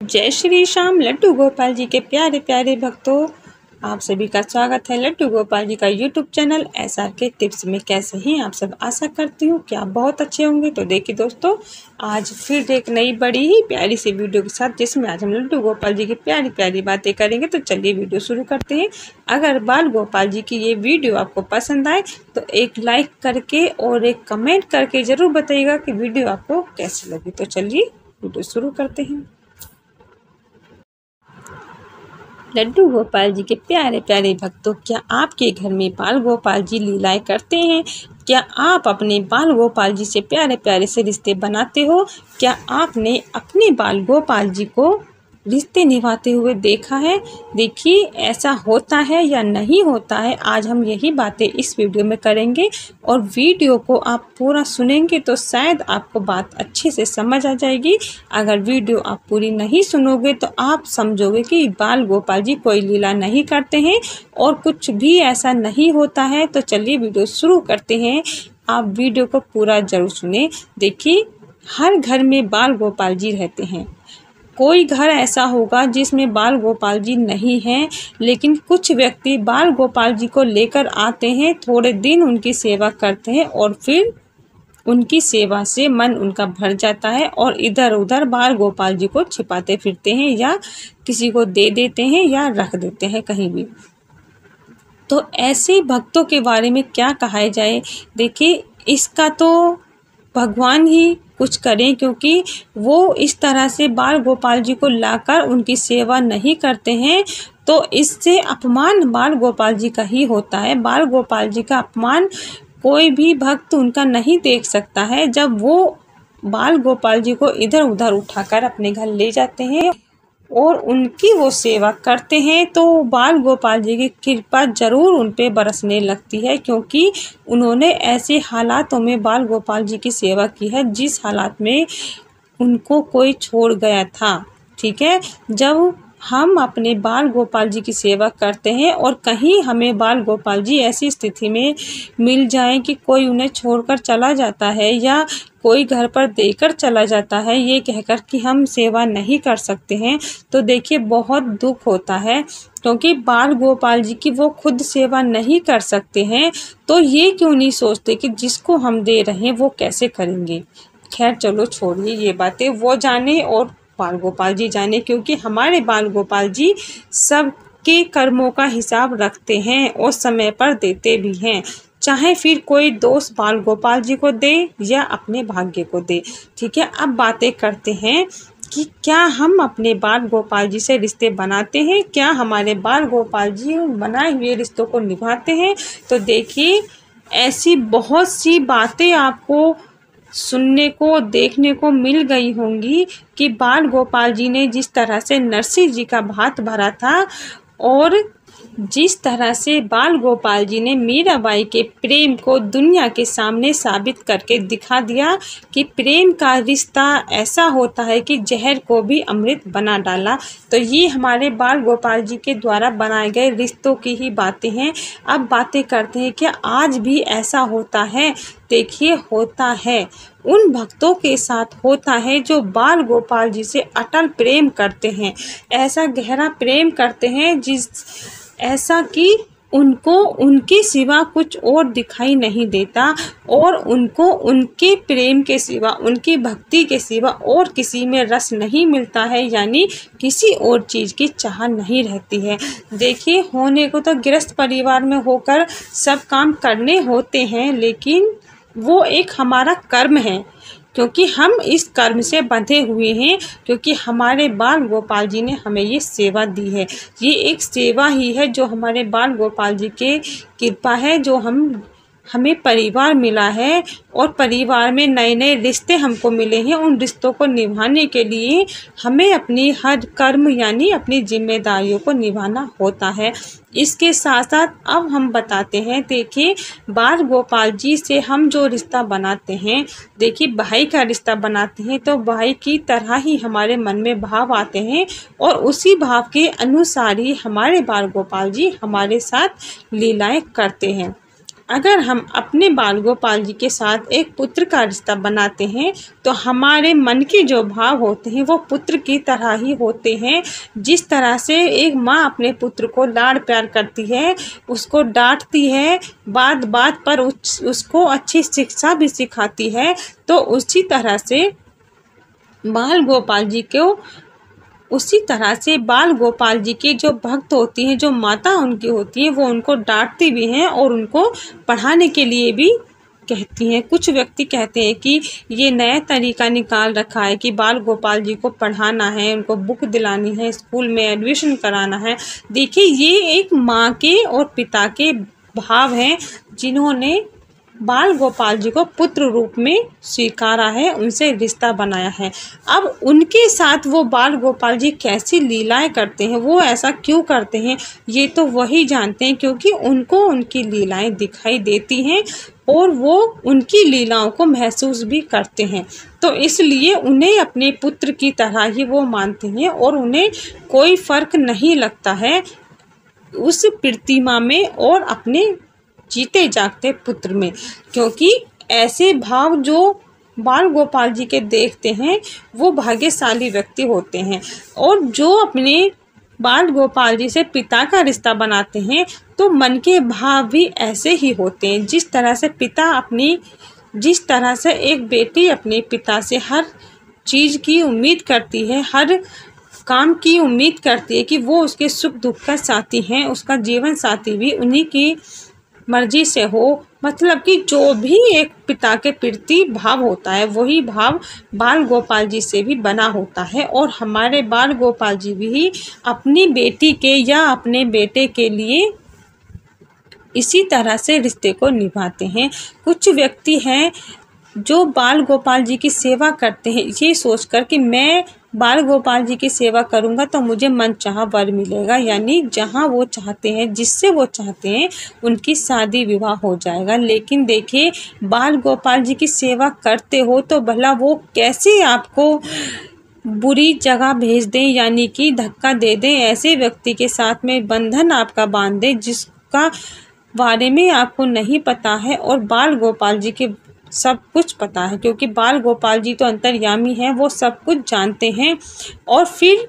जय श्री श्याम। लड्डू गोपाल जी के प्यारे प्यारे भक्तों, आप सभी का स्वागत है लड्डू गोपाल जी का यूट्यूब चैनल SRK टिप्स में। कैसे हैं आप सब? आशा करती हूँ कि आप बहुत अच्छे होंगे। तो देखिए दोस्तों, आज फिर एक नई बड़ी ही प्यारी सी वीडियो के साथ, जिसमें आज हम लड्डू गोपाल जी की प्यारी प्यारी बातें करेंगे। तो चलिए वीडियो शुरू करते हैं। अगर बाल गोपाल जी की ये वीडियो आपको पसंद आए तो एक लाइक करके और एक कमेंट करके ज़रूर बताइएगा कि वीडियो आपको कैसी लगी। तो चलिए वीडियो शुरू करते हैं। लड्डू गोपाल जी के प्यारे प्यारे भक्तों, क्या आपके घर में बाल गोपाल जी लीलाएं करते हैं? क्या आप अपने बाल गोपाल जी से प्यारे प्यारे से रिश्ते बनाते हो? क्या आपने अपने बाल गोपाल जी को रिश्ते निभाते हुए देखा है? देखिए, ऐसा होता है या नहीं होता है, आज हम यही बातें इस वीडियो में करेंगे। और वीडियो को आप पूरा सुनेंगे तो शायद आपको बात अच्छे से समझ आ जाएगी। अगर वीडियो आप पूरी नहीं सुनोगे तो आप समझोगे कि बाल गोपाल जी कोई लीला नहीं करते हैं और कुछ भी ऐसा नहीं होता है। तो चलिए वीडियो शुरू करते हैं। आप वीडियो को पूरा ज़रूर सुने। देखिए, हर घर में बाल गोपाल जी रहते हैं। कोई घर ऐसा होगा जिसमें बाल गोपाल जी नहीं हैं, लेकिन कुछ व्यक्ति बाल गोपाल जी को लेकर आते हैं, थोड़े दिन उनकी सेवा करते हैं और फिर उनकी सेवा से मन उनका भर जाता है और इधर उधर बाल गोपाल जी को छिपाते फिरते हैं या किसी को दे देते हैं या रख देते हैं कहीं भी। तो ऐसे भक्तों के बारे में क्या कहा जाए? देखिए, इसका तो भगवान ही कुछ करें, क्योंकि वो इस तरह से बाल गोपाल जी को लाकर उनकी सेवा नहीं करते हैं। तो इससे अपमान बाल गोपाल जी का ही होता है। बाल गोपाल जी का अपमान कोई भी भक्त उनका नहीं देख सकता है। जब वो बाल गोपाल जी को इधर उधर उठाकर अपने घर ले जाते हैं और उनकी वो सेवा करते हैं, तो बाल गोपाल जी की कृपा ज़रूर उन पे बरसने लगती है, क्योंकि उन्होंने ऐसे हालातों में बाल गोपाल जी की सेवा की है जिस हालात में उनको कोई छोड़ गया था। ठीक है, जब हम अपने बाल गोपाल जी की सेवा करते हैं और कहीं हमें बाल गोपाल जी ऐसी स्थिति में मिल जाए कि कोई उन्हें छोड़कर चला जाता है या कोई घर पर देकर चला जाता है, ये कहकर कि हम सेवा नहीं कर सकते हैं, तो देखिए बहुत दुख होता है। क्योंकि बाल गोपाल जी की वो खुद सेवा नहीं कर सकते हैं, तो ये क्यों नहीं सोचते कि जिसको हम दे रहे हैं वो कैसे करेंगे। खैर चलो छोड़िए ये बातें, वो जाने और बाल गोपाल जी जाने, क्योंकि हमारे बाल गोपाल जी सबके कर्मों का हिसाब रखते हैं और समय पर देते भी हैं, चाहे फिर कोई दोस्त बाल गोपाल जी को दे या अपने भाग्य को दे। ठीक है, अब बातें करते हैं कि क्या हम अपने बाल गोपाल जी से रिश्ते बनाते हैं? क्या हमारे बाल गोपाल जी बनाए हुए रिश्तों को निभाते हैं? तो देखिए, ऐसी बहुत सी बातें आपको सुनने को देखने को मिल गई होंगी कि बाल गोपाल जी ने जिस तरह से नरसिंह जी का भात भरा था और जिस तरह से बाल गोपाल जी ने मीराबाई के प्रेम को दुनिया के सामने साबित करके दिखा दिया कि प्रेम का रिश्ता ऐसा होता है कि जहर को भी अमृत बना डाला। तो ये हमारे बाल गोपाल जी के द्वारा बनाए गए रिश्तों की ही बातें हैं। अब बातें करते हैं कि आज भी ऐसा होता है। देखिए, होता है, उन भक्तों के साथ होता है जो बाल गोपाल जी से अटल प्रेम करते हैं, ऐसा गहरा प्रेम करते हैं ऐसा कि उनको उनके सिवा कुछ और दिखाई नहीं देता और उनको उनके प्रेम के सिवा, उनकी भक्ति के सिवा और किसी में रस नहीं मिलता है, यानी किसी और चीज़ की चाह नहीं रहती है। देखिए, होने को तो गृहस्थ परिवार में होकर सब काम करने होते हैं, लेकिन वो एक हमारा कर्म है, क्योंकि हम इस कर्म से बंधे हुए हैं, क्योंकि हमारे बाल गोपाल जी ने हमें ये सेवा दी है। ये एक सेवा ही है जो हमारे बाल गोपाल जी के कृपा है, जो हमें परिवार मिला है और परिवार में नए नए रिश्ते हमको मिले हैं। उन रिश्तों को निभाने के लिए हमें अपनी हर कर्म यानी अपनी जिम्मेदारियों को निभाना होता है। इसके साथ साथ अब हम बताते हैं, देखिए, बाल गोपाल जी से हम जो रिश्ता बनाते हैं, देखिए भाई का रिश्ता बनाते हैं तो भाई की तरह ही हमारे मन में भाव आते हैं और उसी भाव के अनुसार ही हमारे बाल गोपाल जी हमारे साथ लीलाएं करते हैं। अगर हम अपने बाल गोपाल जी के साथ एक पुत्र का रिश्ता बनाते हैं तो हमारे मन के जो भाव होते हैं वो पुत्र की तरह ही होते हैं। जिस तरह से एक माँ अपने पुत्र को लाड़ प्यार करती है, उसको डांटती है, बात बात पर उसको अच्छी शिक्षा भी सिखाती है, तो उसी तरह से बाल गोपाल जी के जो भक्त होती हैं, जो माता उनकी होती है, वो उनको डांटती भी हैं और उनको पढ़ाने के लिए भी कहती हैं। कुछ व्यक्ति कहते हैं कि ये नया तरीका निकाल रखा है कि बाल गोपाल जी को पढ़ाना है, उनको बुक दिलानी है, स्कूल में एडमिशन कराना है। देखिए, ये एक माँ के और पिता के भाव हैं जिन्होंने बाल गोपाल जी को पुत्र रूप में स्वीकारा है, उनसे रिश्ता बनाया है। अब उनके साथ वो बाल गोपाल जी कैसी लीलाएं करते हैं, वो ऐसा क्यों करते हैं, ये तो वही जानते हैं, क्योंकि उनको उनकी लीलाएं दिखाई देती हैं और वो उनकी लीलाओं को महसूस भी करते हैं। तो इसलिए उन्हें अपने पुत्र की तरह ही वो मानते हैं और उन्हें कोई फ़र्क नहीं लगता है उस प्रतिमा में और अपने जीते जागते पुत्र में, क्योंकि ऐसे भाव जो बाल गोपाल जी के देखते हैं वो भाग्यशाली व्यक्ति होते हैं। और जो अपने बाल गोपाल जी से पिता का रिश्ता बनाते हैं तो मन के भाव भी ऐसे ही होते हैं। जिस तरह से एक बेटी अपने पिता से हर चीज़ की उम्मीद करती है, हर काम की उम्मीद करती है कि वो उसके सुख दुख का साथी हैं, उसका जीवन साथी भी उन्हीं की मर्जी से हो, मतलब कि जो भी एक पिता के प्रति भाव होता है वही भाव बाल गोपाल जी से भी बना होता है। और हमारे बाल गोपाल जी भी अपनी बेटी के या अपने बेटे के लिए इसी तरह से रिश्ते को निभाते हैं। कुछ व्यक्ति हैं जो बाल गोपाल जी की सेवा करते हैं ये सोचकर कि मैं बाल गोपाल जी की सेवा करूंगा तो मुझे मनचाहा वर मिलेगा, यानी जहां वो चाहते हैं, जिससे वो चाहते हैं उनकी शादी विवाह हो जाएगा। लेकिन देखिए, बाल गोपाल जी की सेवा करते हो तो भला वो कैसे आपको बुरी जगह भेज दें, यानी कि धक्का दे दें, ऐसे व्यक्ति के साथ में बंधन आपका बांध दें जिसका बारे में आपको नहीं पता है। और बाल गोपाल जी के सब कुछ पता है, क्योंकि बाल गोपाल जी तो अंतर्यामी हैं, वो सब कुछ जानते हैं और फिर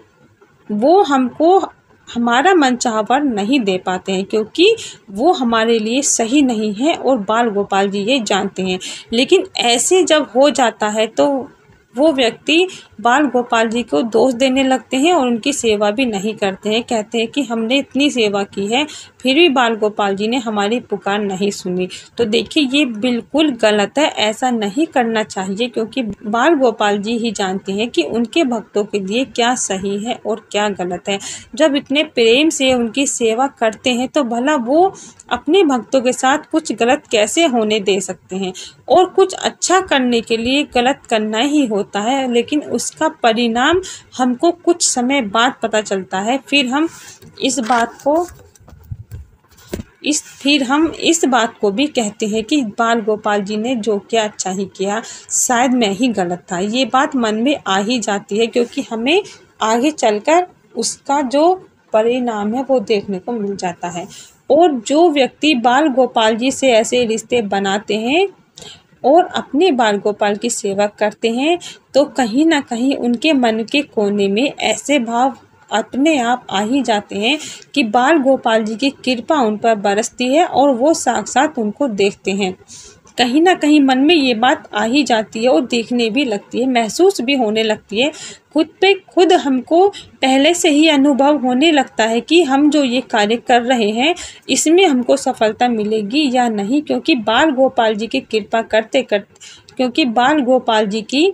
वो हमको हमारा मनचाहा वर नहीं दे पाते हैं, क्योंकि वो हमारे लिए सही नहीं है और बाल गोपाल जी ये जानते हैं। लेकिन ऐसे जब हो जाता है तो वो व्यक्ति बाल गोपाल जी को दोष देने लगते हैं और उनकी सेवा भी नहीं करते हैं। कहते हैं कि हमने इतनी सेवा की है फिर भी बाल गोपाल जी ने हमारी पुकार नहीं सुनी। तो देखिए, ये बिल्कुल गलत है, ऐसा नहीं करना चाहिए, क्योंकि बाल गोपाल जी ही जानते हैं कि उनके भक्तों के लिए क्या सही है और क्या गलत है। जब इतने प्रेम से उनकी सेवा करते हैं तो भला वो अपने भक्तों के साथ कुछ गलत कैसे होने दे सकते हैं। और कुछ अच्छा करने के लिए गलत करना ही होता है, लेकिन उसका परिणाम हमको कुछ समय बाद पता चलता है। फिर हम इस बात को भी कहते हैं कि बाल गोपाल जी ने जो किया अच्छा ही किया, शायद मैं ही गलत था। ये बात मन में आ ही जाती है, क्योंकि हमें आगे चलकर उसका जो परिणाम है वो देखने को मिल जाता है। और जो व्यक्ति बाल गोपाल जी से ऐसे रिश्ते बनाते हैं और अपने बाल गोपाल की सेवा करते हैं तो कहीं ना कहीं उनके मन के कोने में ऐसे भाव अपने आप आ ही जाते हैं कि बाल गोपाल जी की कृपा उन पर बरसती है और वो साक्षात उनको देखते हैं। कहीं ना कहीं मन में ये बात आ ही जाती है और देखने भी लगती है, महसूस भी होने लगती है। खुद पे खुद हमको पहले से ही अनुभव होने लगता है कि हम जो ये कार्य कर रहे हैं इसमें हमको सफलता मिलेगी या नहीं, क्योंकि बाल गोपाल जी की कृपा क्योंकि बाल गोपाल जी की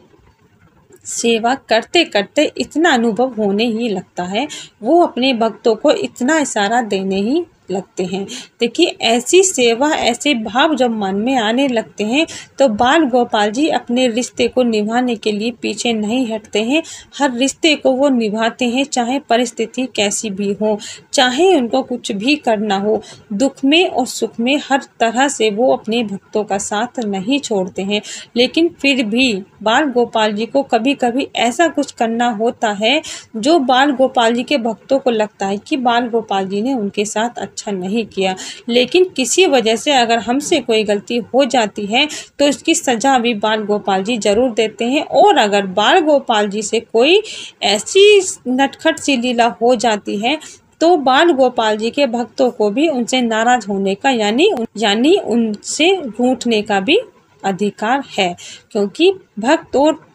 सेवा करते करते इतना अनुभव होने ही लगता है, वो अपने भक्तों को इतना इशारा देने ही लगते हैं। देखिए, ऐसी सेवा, ऐसे भाव जब मन में आने लगते हैं तो बाल गोपाल जी अपने रिश्ते को निभाने के लिए पीछे नहीं हटते हैं। हर रिश्ते को वो निभाते हैं, चाहे परिस्थिति कैसी भी हो, चाहे उनको कुछ भी करना हो, दुख में और सुख में हर तरह से वो अपने भक्तों का साथ नहीं छोड़ते हैं। लेकिन फिर भी बाल गोपाल जी को कभी कभी ऐसा कुछ करना होता है जो बाल गोपाल जी के भक्तों को लगता है कि बाल गोपाल जी ने उनके साथ अच्छा नहीं किया। लेकिन किसी वजह से अगर हमसे कोई गलती हो जाती है तो इसकी सज़ा भी बाल गोपाल जी ज़रूर देते हैं। और अगर बाल गोपाल जी से कोई ऐसी नटखट सी लीला हो जाती है तो बाल गोपाल जी के भक्तों को भी उनसे नाराज़ होने का यानी उनसे रूठने का भी अधिकार है, क्योंकि भक्त और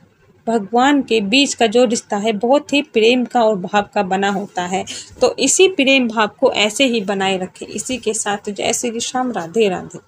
भगवान के बीच का जो रिश्ता है बहुत ही प्रेम का और भाव का बना होता है। तो इसी प्रेम भाव को ऐसे ही बनाए रखें। इसी के साथ जय श्री राम, राधे राधे।